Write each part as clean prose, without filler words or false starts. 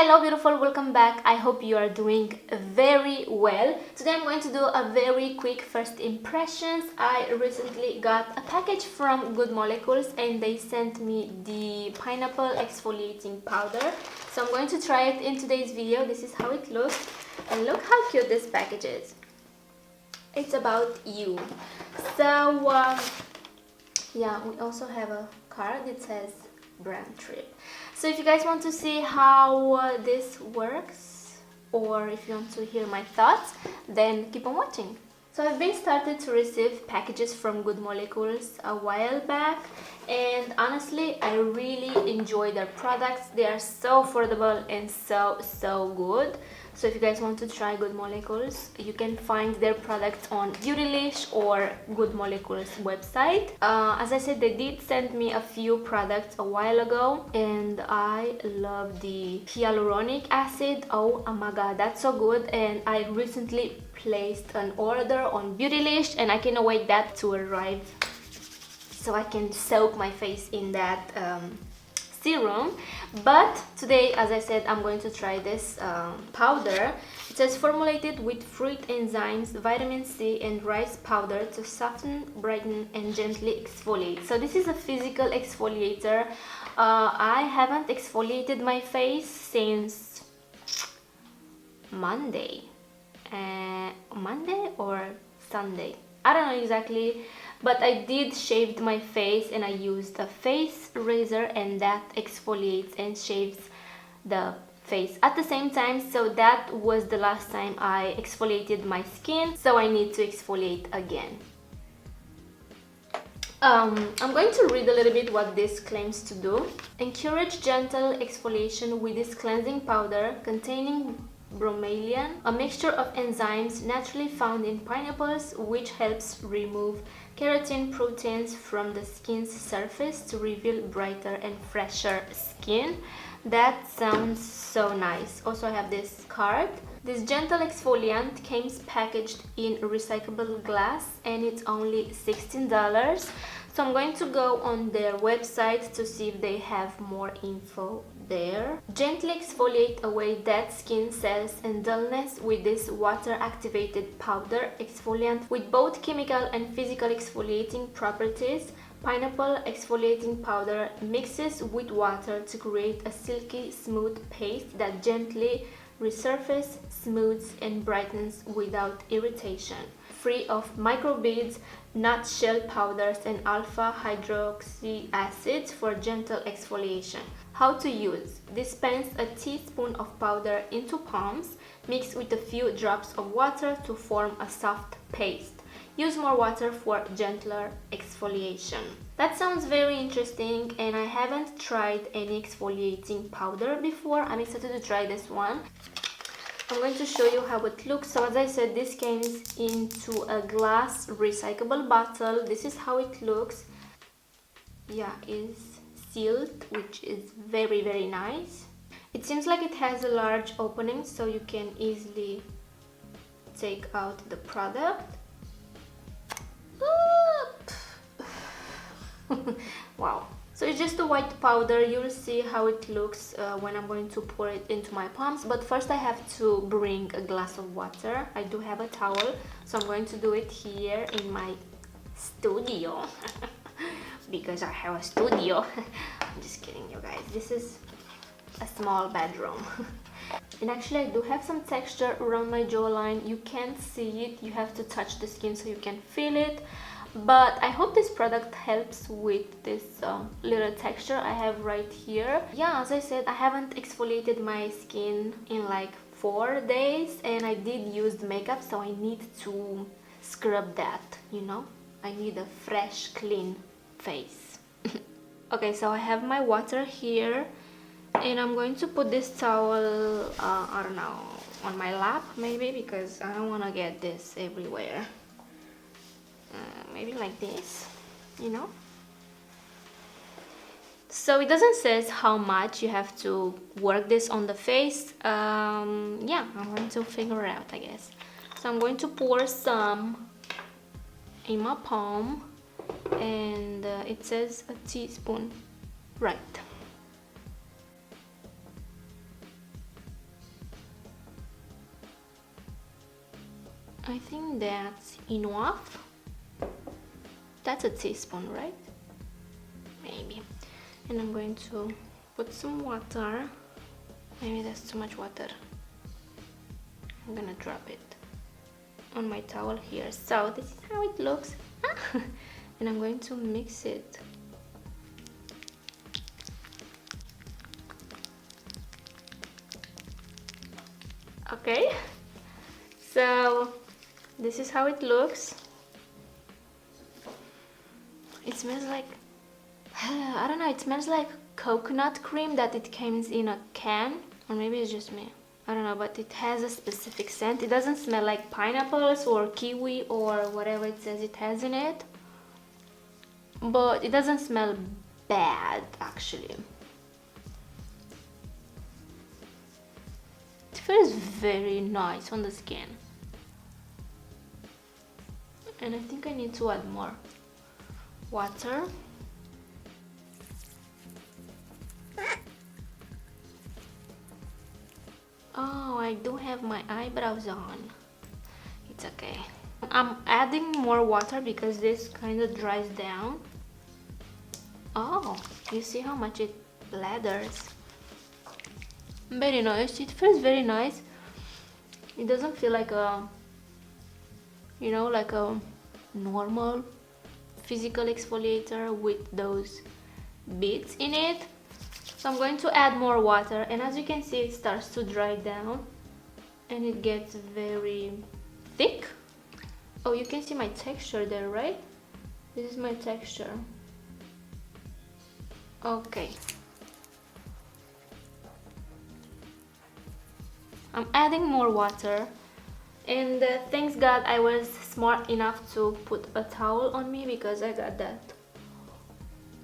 Hello beautiful, welcome back. I hope you are doing very well. Today I'm going to do a very quick first impressions. I recently got a package from Good Molecules and they sent me the pineapple exfoliating powder. So I'm going to try it in today's video. This is how it looks and look how cute this package is. It's about you. So yeah, we also have a card that says brand trip. So if you guys want to see how this works, or if you want to hear my thoughts, then keep on watching. So I've been started to receive packages from Good Molecules a while back, and honestly I really enjoy their products. They are so affordable and so good. So if you guys want to try Good Molecules, you can find their products on Beautylish or Good Molecules website. As I said, they did send me a few products a while ago and I love the hyaluronic acid. Oh my god, that's so good. And I recently placed an order on Beautylish and I cannot wait that to arrive so I can soak my face in that serum. But today, as I said, I'm going to try this powder. It says formulated with fruit enzymes, vitamin C and rice powder to soften, brighten and gently exfoliate. So this is a physical exfoliator. I haven't exfoliated my face since Monday or Sunday, I don't know exactly, but I did shaved my face and I used a face razor and that exfoliates and shaves the face at the same time. So that was the last time I exfoliated my skin, so I need to exfoliate again. I'm going to read a little bit what this claims to do. Encourage gentle exfoliation with this cleansing powder containing bromelain, a mixture of enzymes naturally found in pineapples, which helps remove keratin proteins from the skin's surface to reveal brighter and fresher skin. That sounds so nice. Also I have this card. This gentle exfoliant came packaged in recyclable glass and it's only $16. So I'm going to go on their website to see if they have more info there. Gently exfoliate away dead skin cells and dullness with this water activated powder exfoliant with both chemical and physical exfoliating properties. Pineapple exfoliating powder mixes with water to create a silky smooth paste that gently resurfaces, smooths and brightens without irritation. Free of microbeads, nutshell powders and alpha hydroxy acids for gentle exfoliation. How to use: dispense a teaspoon of powder into palms, mix with a few drops of water to form a soft paste. Use more water for gentler exfoliation. That sounds very interesting and I haven't tried any exfoliating powder before. I'm excited to try this one. I'm going to show you how it looks. So as I said, this came into a glass recyclable bottle. This is how it looks. Yeah, it's sealed, which is very nice. It seems like it has a large opening so you can easily take out the product. Wow. So it's just a white powder. You'll see how it looks when I'm going to pour it into my palms. But first I have to bring a glass of water. I do have a towel, so I'm going to do it here in my studio. Because I have a studio. I'm just kidding you guys. This is a small bedroom. And actually I do have some texture around my jawline. You can't see it. You have to touch the skin so you can feel it. But I hope this product helps with this little texture I have right here. Yeah, as I said, I haven't exfoliated my skin in like 4 days and I did use the makeup, so I need to scrub that, you know? I need a fresh, clean face. Okay, so I have my water here and I'm going to put this towel, I don't know, on my lap maybe, because I don't want to get this everywhere. Maybe like this, you know. So it doesn't say how much you have to work this on the face. Yeah, I'm going to figure it out, I guess. So I'm going to pour some in my palm and it says a teaspoon, right? I think that's enough. That's a teaspoon, right? Maybe. And I'm going to put some water. Maybe that's too much water. I'm gonna drop it on my towel here. So this is how it looks. And I'm going to mix it. Okay, so this is how it looks. It smells like, I don't know, it smells like coconut cream that it comes in a can, or maybe it's just me. I don't know, but it has a specific scent. It doesn't smell like pineapples or kiwi or whatever it says it has in it. But it doesn't smell bad, actually. It feels very nice on the skin. And I think I need to add more water. Oh, I do have my eyebrows on. It's okay. I'm adding more water because this kind of dries down. Oh, you see how much it blathers. Very nice. It feels very nice. It doesn't feel like a, you know, like a normal physical exfoliator with those bits in it. So I'm going to add more water, and as you can see, it starts to dry down and it gets very thick. Oh, you can see my texture there, right? This is my texture. Okay. I'm adding more water, and thanks God I was smart enough to put a towel on me, because I got that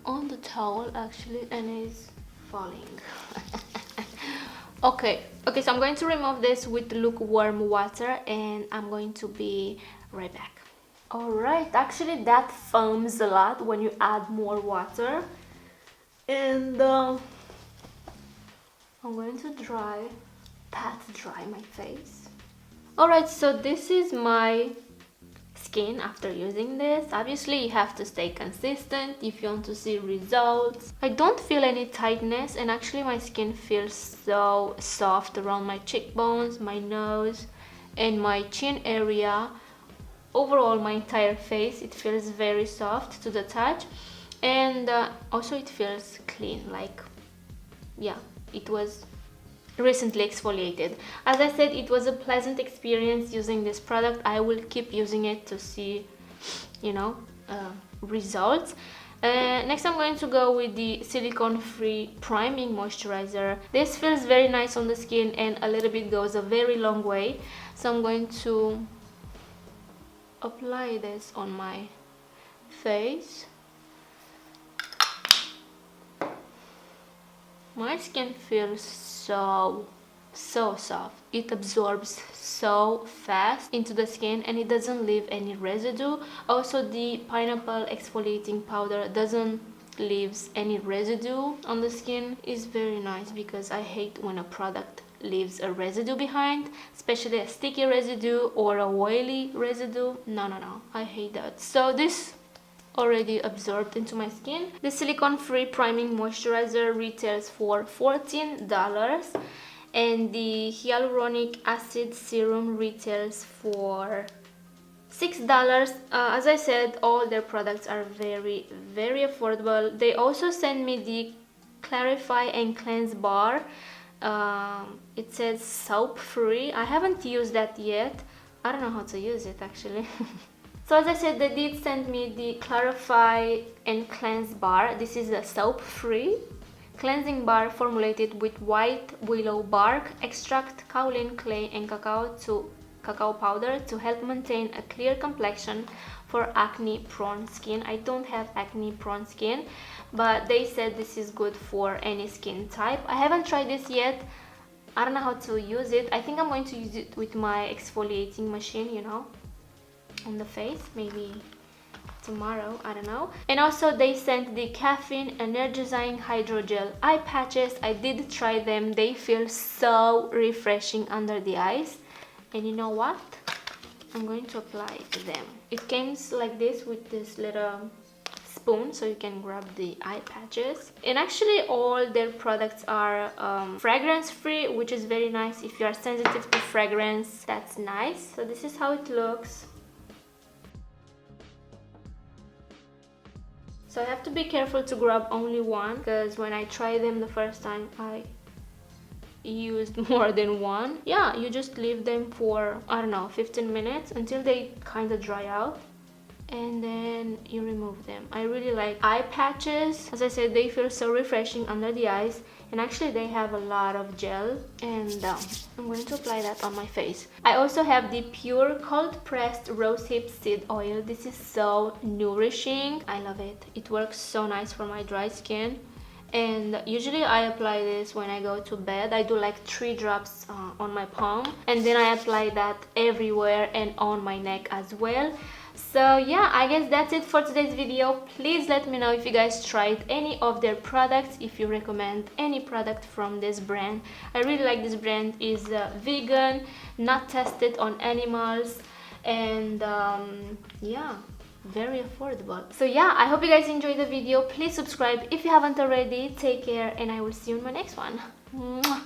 on the towel actually and it's falling. Okay, so I'm going to remove this with lukewarm water and I'm going to be right back. Alright, actually that foams a lot when you add more water, and I'm going to pat dry my face. Alright, so this is my skin after using this. Obviously you have to stay consistent if you want to see results. I don't feel any tightness, and actually my skin feels so soft around my cheekbones, my nose and my chin area. Overall my entire face, it feels very soft to the touch, and also it feels clean, like, yeah, it was recently exfoliated. As I said, it was a pleasant experience using this product. I will keep using it to see, you know, results. Next I'm going to go with the Silicone-Free Priming Moisturizer. This feels very nice on the skin and a little bit goes a very long way. So I'm going to apply this on my face. My skin feels so soft. It absorbs so fast into the skin and it doesn't leave any residue. Also, the pineapple exfoliating powder doesn't leave any residue on the skin. It's very nice, because I hate when a product leaves a residue behind, especially a sticky residue or a oily residue. No, I hate that. So this already absorbed into my skin. The Silicone-Free Priming Moisturizer retails for $14, and the Hyaluronic Acid Serum retails for $6. As I said, all their products are very affordable. They also sent me the Clarify and Cleanse Bar. It says soap free. I haven't used that yet. I don't know how to use it actually. So as I said, they did send me the Clarify and Cleanse Bar. This is a soap-free cleansing bar formulated with white willow bark extract, kaolin clay and cacao powder to help maintain a clear complexion for acne-prone skin. I don't have acne-prone skin, but they said this is good for any skin type. I haven't tried this yet. I don't know how to use it. I think I'm going to use it with my exfoliating machine, you know, on the face, maybe tomorrow, I don't know. And also they sent the Caffeine Energizing Hydrogel eye patches. I did try them. They feel so refreshing under the eyes. And you know what? I'm going to apply them. It comes like this with this little spoon, so you can grab the eye patches. And actually all their products are fragrance free, which is very nice. If you are sensitive to fragrance, that's nice. So this is how it looks. So I have to be careful to grab only one, because when I tried them the first time I used more than one. Yeah, you just leave them for, I don't know, 15 minutes until they kind of dry out, and then you remove them. I really like eye patches. As I said, they feel so refreshing under the eyes, and actually they have a lot of gel, and I'm going to apply that on my face. I also have the pure cold pressed rosehip seed oil. This is so nourishing. I love it. It works so nice for my dry skin. And usually I apply this when I go to bed. I do like 3 drops on my palm, and then I apply that everywhere and on my neck as well. So yeah, I guess that's it for today's video. Please let me know if you guys tried any of their products, if you recommend any product from this brand. I really like this brand. Is vegan, not tested on animals, and yeah, very affordable. So yeah, I hope you guys enjoyed the video. Please subscribe if you haven't already. Take care, and I will see you in my next one. Mwah.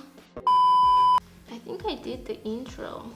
I think I did the intro.